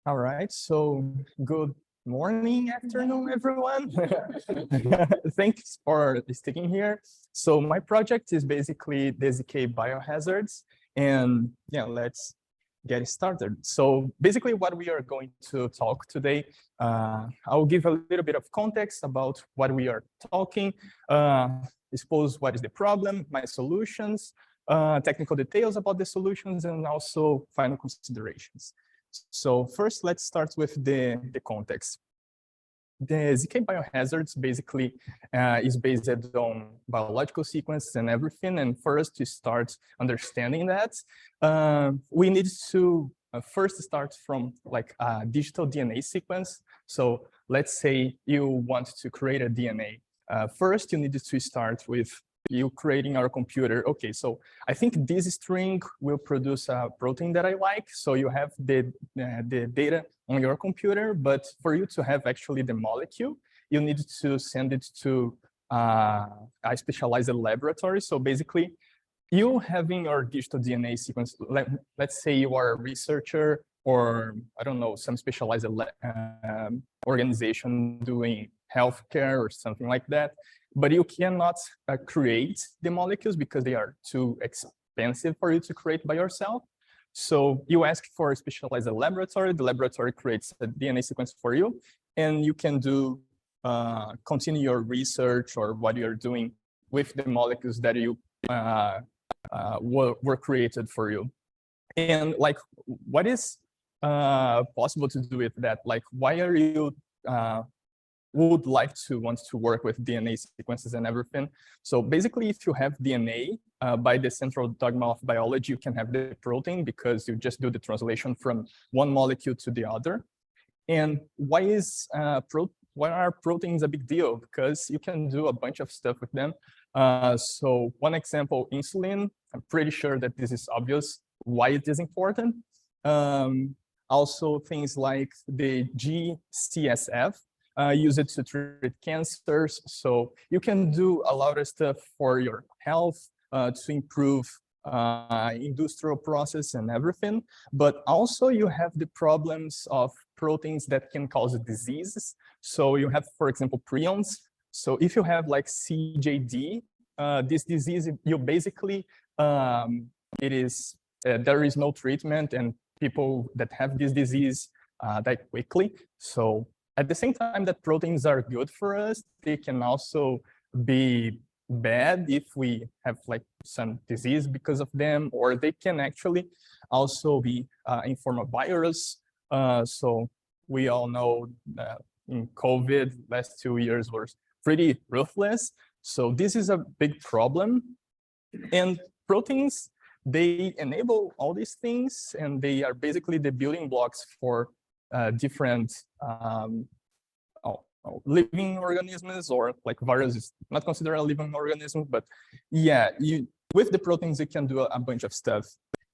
All right, so good morning, afternoon, everyone. Thanks for sticking here. So my project is basically the ZK Biohazards, and yeah, let's get started. So basically what we are going to talk today, I'll give a little bit of context about what we are talking, expose what is the problem, my solutions, technical details about the solutions, and also final considerations. So first, let's start with the context. The ZK Biohazards basically is based on biological sequences and everything. And for us to start understanding that, we need to first start from like a digital DNA sequence. So let's say you want to create a DNA. First, you need to start with you creating our computer. Okay, so I think this string will produce a protein that I like. So you have the data on your computer, but for you to have actually the molecule, you need to send it to a specialized laboratory. So basically, you having your digital DNA sequence, let's say you are a researcher or I don't know, some specialized organization doing healthcare or something like that, but you cannot create the molecules because they are too expensive for you to create by yourself. So you ask for a specialized laboratory, the laboratory creates a DNA sequence for you, and you can do continue your research or what you're doing with the molecules that you were created for you. And like, what is possible to do with that? Like, why are you would like to want to work with DNA sequences and everything? So basically, if you have DNA, by the central dogma of biology, you can have the protein because you just do the translation from one molecule to the other. And why are proteins a big deal? Because you can do a bunch of stuff with them. So one example, insulin. I'm pretty sure that this is obvious why it is important. Also, things like the GCSF, use it to treat cancers. So you can do a lot of stuff for your health to improve industrial process and everything. But also you have the problems of proteins that can cause diseases. So you have, for example, prions. So if you have like CJD, this disease, you basically, there is no treatment and people that have this disease die quickly. So at the same time that proteins are good for us, they can also be bad if we have like some disease because of them, or they can actually also be in form of virus. So we all know that in COVID, last 2 years were pretty ruthless. So this is a big problem. And proteins, they enable all these things, and they are basically the building blocks for different living organisms, or like virus is not considered a living organism, but yeah, with the proteins, you can do a bunch of stuff.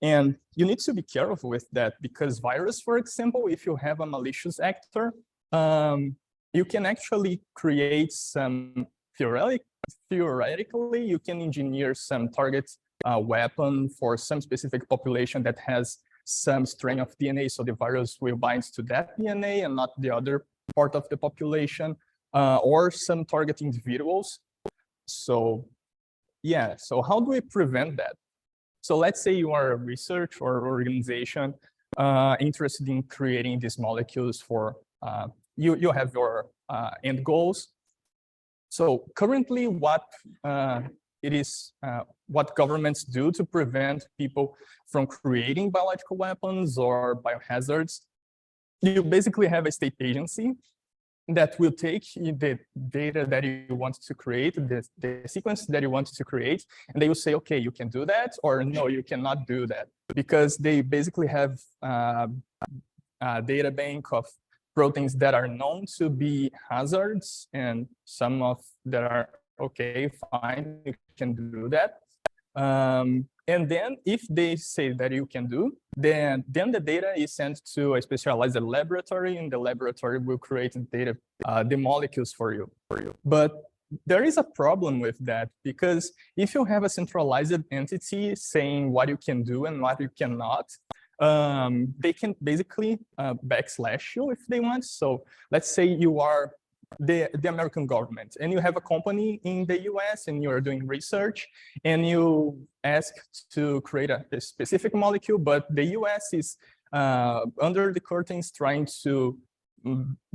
And you need to be careful with that because virus, for example, if you have a malicious actor, you can actually create some, theoretically, you can engineer some target weapon for some specific population that has some strain of DNA. So the virus will bind to that DNA and not the other part of the population, or some target individuals. So yeah, so how do we prevent that? So let's say you are a research or organization interested in creating these molecules for, you have your end goals. So currently what what governments do to prevent people from creating biological weapons or biohazards, you basically have a state agency that will take the data that you want to create, the sequence that you want to create, and they will say, okay, you can do that, or no, you cannot do that, because they basically have a data bank of proteins that are known to be hazards, and some of that are, okay, fine, you can do that. And then if they say that you can do, then the data is sent to a specialized laboratory, and the laboratory will create the molecules for you. But there is a problem with that, because if you have a centralized entity saying what you can do and what you cannot, they can basically backslash you if they want. So let's say you are the American government and you have a company in the US and you are doing research and you ask to create a specific molecule, but the US is under the curtains trying to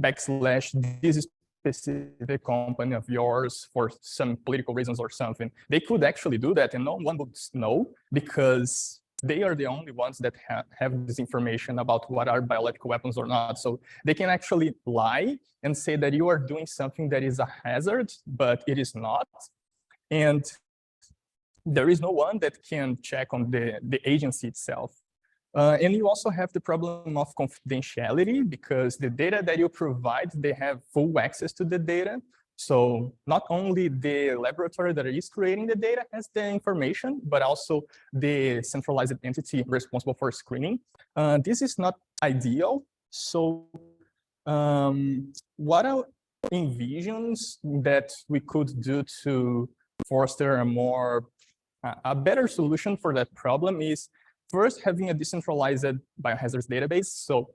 backslash this specific company of yours for some political reasons or something. They could actually do that and no one would know because they are the only ones that have this information about what are biological weapons or not. So they can actually lie and say that you are doing something that is a hazard, but it is not. And there is no one that can check on the agency itself. And you also have the problem of confidentiality because the data that you provide, they have full access to the data. So not only the laboratory that is creating the data has the information, but also the centralized entity responsible for screening. This is not ideal. So what I envisions that we could do to foster a better solution for that problem is first having a decentralized biohazards database. So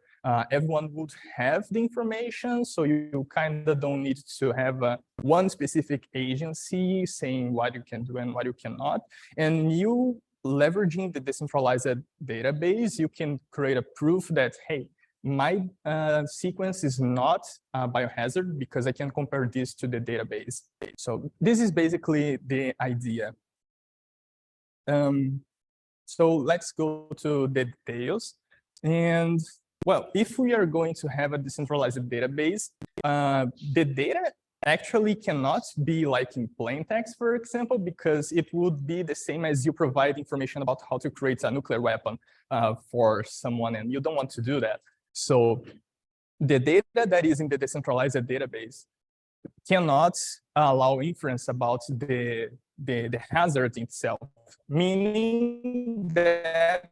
everyone would have the information, so you kind of don't need to have one specific agency saying what you can do and what you cannot. And you leveraging the decentralized database, you can create a proof that, hey, my sequence is not a biohazard because I can compare this to the database. So this is basically the idea. So let's go to the details. And well, if we are going to have a decentralized database, the data actually cannot be like in plain text, for example, because it would be the same as you provide information about how to create a nuclear weapon for someone, and you don't want to do that. So the data that is in the decentralized database cannot allow inference about the hazard itself, meaning that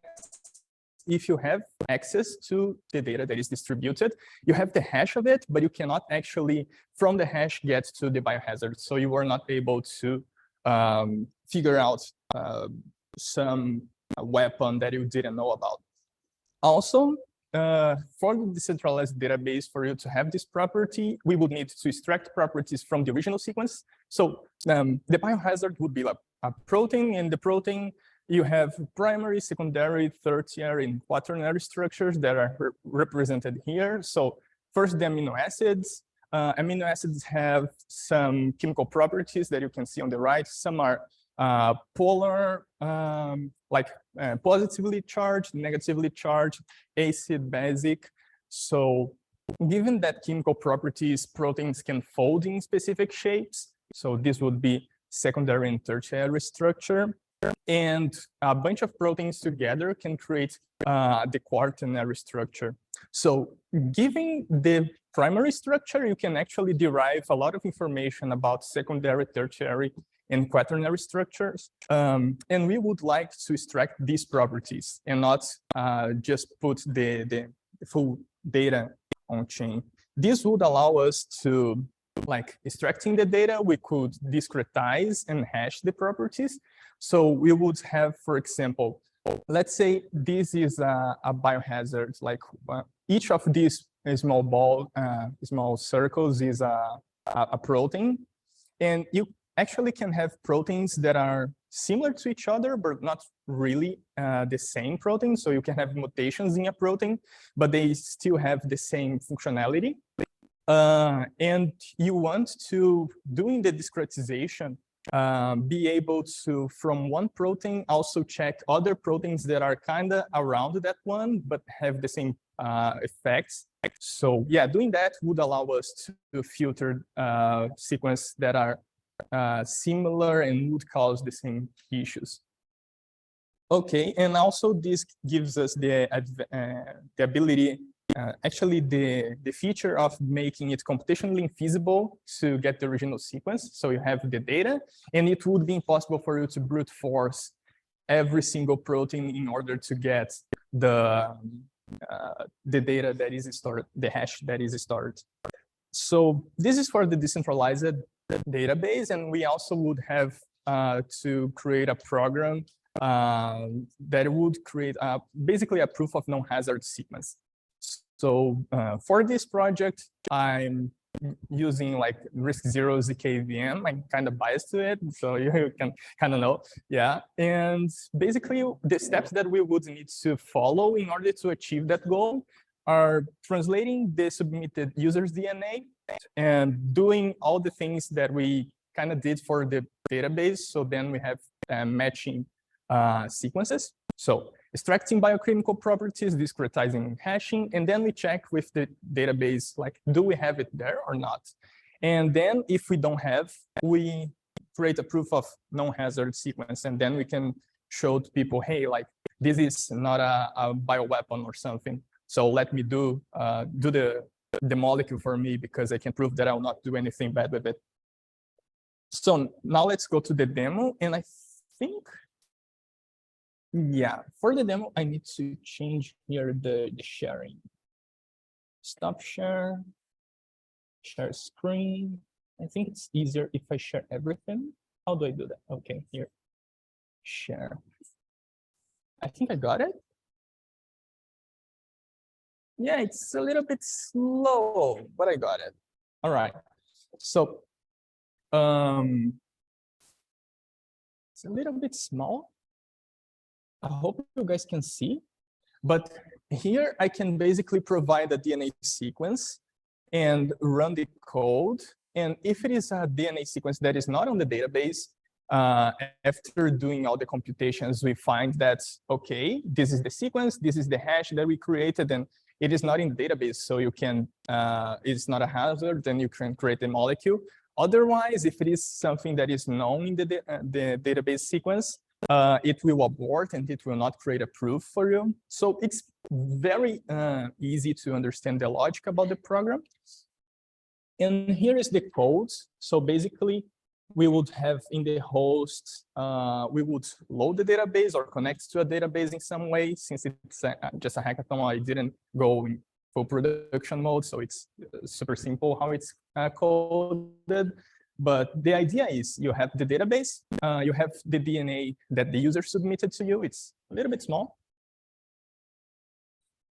if you have access to the data that is distributed, you have the hash of it, but you cannot actually, from the hash, get to the biohazard. So you are not able to figure out some weapon that you didn't know about. Also, for the decentralized database, for you to have this property, we would need to extract properties from the original sequence. So the biohazard would be like a protein, and the protein, you have primary, secondary, tertiary, and quaternary structures that are represented here. So first, the amino acids. Amino acids have some chemical properties that you can see on the right. Some are polar, like positively charged, negatively charged, acid, basic. So given that chemical properties, proteins can fold in specific shapes. So this would be secondary and tertiary structure. And a bunch of proteins together can create the quaternary structure. So given the primary structure, you can actually derive a lot of information about secondary, tertiary, and quaternary structures. And we would like to extract these properties and not just put the full data on chain. This would allow us to, like, extracting the data, we could discretize and hash the properties. So we would have, for example, let's say this is a biohazard, like each of these small circles is a protein. And you actually can have proteins that are similar to each other, but not really the same protein. So you can have mutations in a protein, but they still have the same functionality. And you want to, doing the discretization, be able to, from one protein, also check other proteins that are kind of around that one, but have the same effects. So yeah, doing that would allow us to filter sequences that are similar and would cause the same issues. Okay, and also this gives us the ability, actually the feature of making it computationally feasible to get the original sequence. So you have the data, and it would be impossible for you to brute force every single protein in order to get the data that is stored, the hash that is stored. So this is for the decentralized database, and we also would have to create a program that would create basically a proof of non-hazard sequence. So for this project, I'm using like RISC-0 ZKVM. I'm kind of biased to it, so you can kind of know. Yeah, and basically the steps that we would need to follow in order to achieve that goal are translating the submitted user's DNA and doing all the things that we kind of did for the database. So then we have matching sequences. So extracting biochemical properties, discretizing hashing, and then we check with the database, like, do we have it there or not? And then if we don't have, we create a proof of non-hazard sequence, and then we can show to people, hey, like, this is not a bioweapon or something. So let me do the molecule for me, because I can prove that I will not do anything bad with it. So now let's go to the demo, and I think, yeah, for the demo, I need to change here the sharing. Stop share, share screen. I think it's easier if I share everything. How do I do that? Okay, here, share. I think I got it. Yeah, it's a little bit slow, but I got it. All right, so it's a little bit small. I hope you guys can see, but here I can basically provide a DNA sequence and run the code. And if it is a DNA sequence that is not on the database, after doing all the computations, we find that, okay, this is the sequence, this is the hash that we created, and it is not in the database. So you can, it's not a hazard, then you can create a molecule. Otherwise, if it is something that is known in the database sequence, it will abort and it will not create a proof for you. So it's very easy to understand the logic about the program. And here is the code. So basically, we would have in the host, we would load the database or connect to a database in some way. Since it's just a hackathon, I didn't go in full production mode. So it's super simple how it's coded. But the idea is you have the database, you have the DNA that the user submitted to you. It's a little bit small.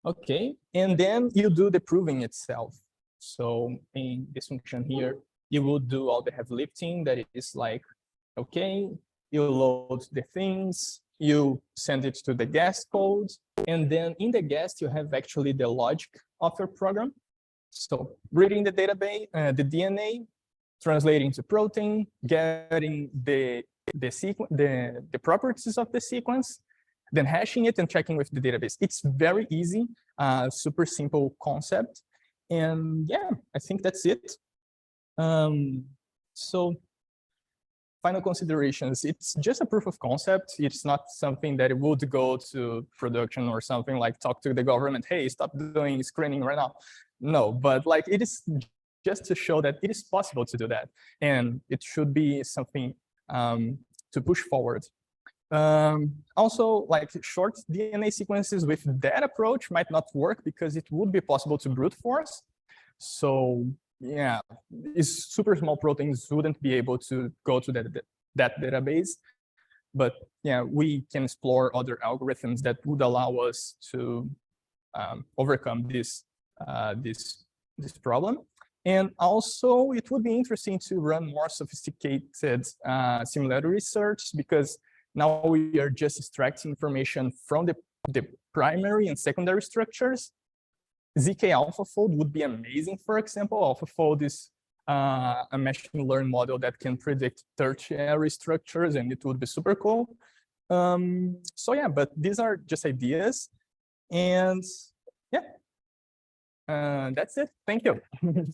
Okay, and then you do the proving itself. So in this function here, you will do all the heavy lifting. That is like, okay, you load the things, you send it to the guest code, and then in the guest, you have actually the logic of your program. So reading the database, the DNA, translating to protein, getting the properties of the sequence, then hashing it and checking with the database. It's very easy, super simple concept. And yeah, I think that's it. So final considerations, it's just a proof of concept. It's not something that would go to production or something like talk to the government, hey, stop doing screening right now. No, but like it is just to show that it is possible to do that. And it should be something to push forward. Also, like short DNA sequences with that approach might not work because it would be possible to brute force. So yeah, super small proteins wouldn't be able to go to that database. But yeah, we can explore other algorithms that would allow us to overcome this problem. And also, it would be interesting to run more sophisticated similarity research, because now we are just extracting information from the primary and secondary structures. ZK AlphaFold would be amazing, for example. AlphaFold is a machine learning model that can predict tertiary structures, and it would be super cool. So yeah, but these are just ideas. And yeah, that's it. Thank you.